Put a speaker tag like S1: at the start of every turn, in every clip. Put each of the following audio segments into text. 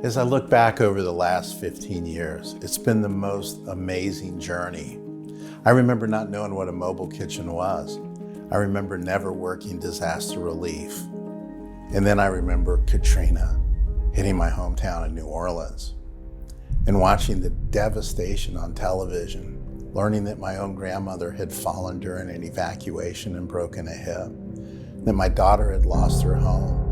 S1: As I look back over the last 15 years, it's been the most amazing journey. I remember not knowing what a mobile kitchen was. I remember never working disaster relief. And then I remember Katrina hitting my hometown in New Orleans and watching the devastation on television, learning that my own grandmother had fallen during an evacuation and broken a hip, that my daughter had lost her home,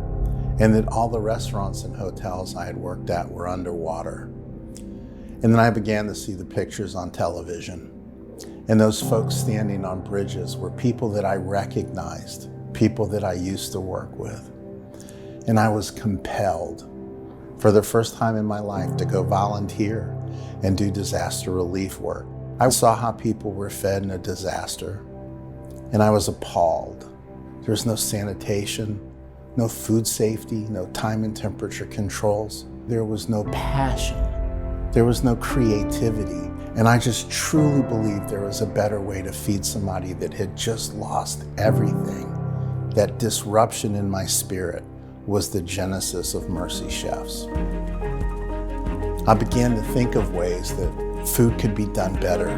S1: and that all the restaurants and hotels I had worked at were underwater. And then I began to see the pictures on television. And those folks standing on bridges were people that I recognized, people that I used to work with. And I was compelled, for the first time in my life, to go volunteer and do disaster relief work. I saw how people were fed in a disaster, and I was appalled. There was no sanitation, no food safety, no time and temperature controls. There was no passion. There was no creativity. And I just truly believed there was a better way to feed somebody that had just lost everything. That disruption in my spirit was the genesis of Mercy Chefs. I began to think of ways that food could be done better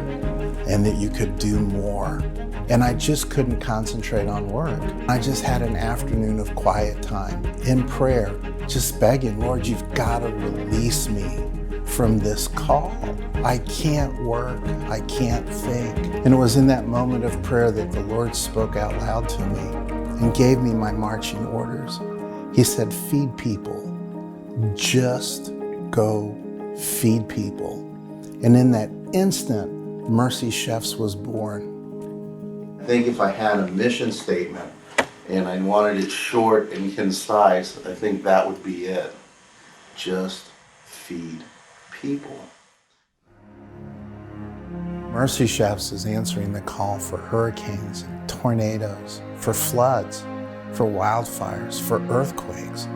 S1: and that you could do more. And I just couldn't concentrate on work. I just had an afternoon of quiet time in prayer, just begging, Lord, you've got to release me from this call. I can't work, I can't think. And it was in that moment of prayer that the Lord spoke out loud to me and gave me my marching orders. He said, feed people, just go feed people. And in that instant, Mercy Chefs was born. I think if I had a mission statement and I wanted it short and concise, I think that would be it. Just feed people. Mercy Chefs is answering the call for hurricanes, tornadoes, for floods, for wildfires, for earthquakes,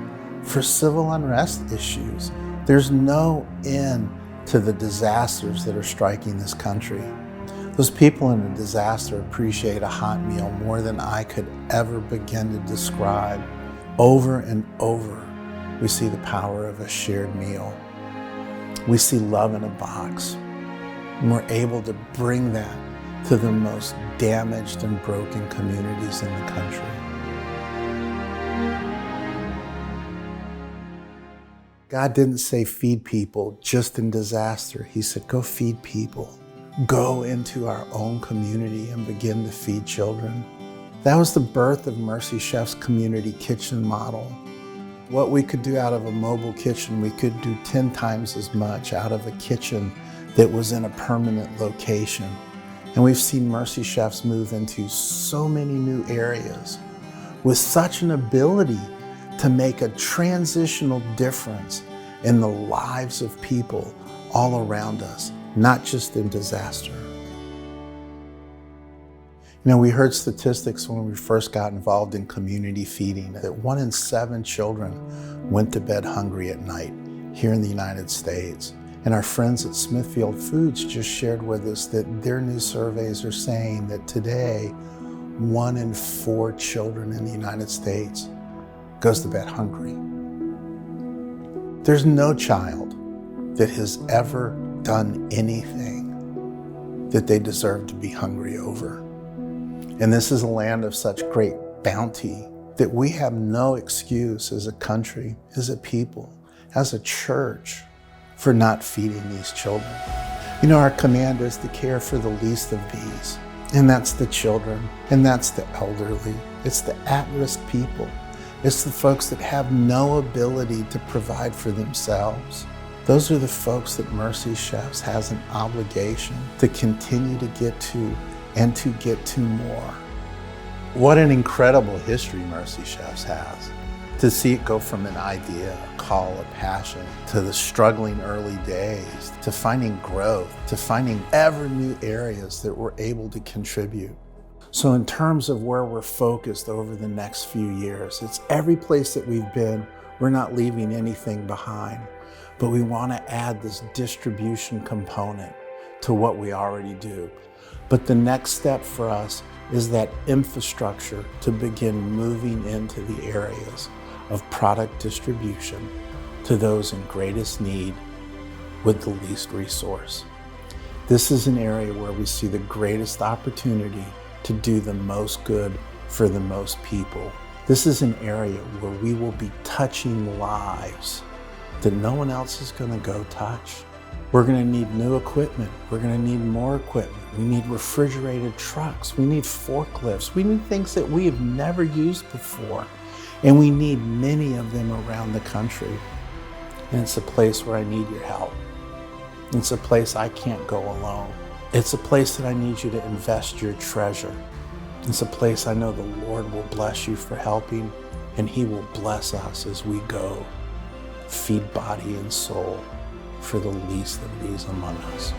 S1: for civil unrest issues. There's no end to the disasters that are striking this country. Those people in a disaster appreciate a hot meal more than I could ever begin to describe. Over and over, we see the power of a shared meal. We see love in a box, and we're able to bring that to the most damaged and broken communities in the country. God didn't say feed people just in disaster. He said, go feed people. Go into our own community and begin to feed children. That was the birth of Mercy Chef's community kitchen model. What we could do out of a mobile kitchen, we could do 10 times as much out of a kitchen that was in a permanent location. And we've seen Mercy Chefs move into so many new areas with such an ability to make a transitional difference in the lives of people all around us, not just in disaster. You know, we heard statistics when we first got involved in community feeding that 1 in 7 children went to bed hungry at night here in the United States. And our friends at Smithfield Foods just shared with us that their new surveys are saying that today, 1 in 4 children in the United States goes to bed hungry. There's no child that has ever done anything that they deserve to be hungry over. And this is a land of such great bounty that we have no excuse as a country, as a people, as a church for not feeding these children. You know, our command is to care for the least of these, and that's the children, and that's the elderly. It's the at-risk people. It's the folks that have no ability to provide for themselves. Those are the folks that Mercy Chefs has an obligation to continue to get to and to get to more. What an incredible history Mercy Chefs has. To see it go from an idea, a call, a passion, to the struggling early days, to finding growth, to finding ever new areas that we're able to contribute. So in terms of where we're focused over the next few years, it's every place that we've been, we're not leaving anything behind, but we want to add this distribution component to what we already do. But the next step for us is that infrastructure to begin moving into the areas of product distribution, to those in greatest need with the least resource. This is an area where we see the greatest opportunity to do the most good for the most people. This is an area where we will be touching lives that no one else is going to go touch. We're going to need new equipment. We're going to need more equipment. We need refrigerated trucks. We need forklifts. We need things that we have never used before. And we need many of them around the country. And it's a place where I need your help. It's a place I can't go alone. It's a place that I need you to invest your treasure. It's a place I know the Lord will bless you for helping, and He will bless us as we go feed body and soul for the least of these among us.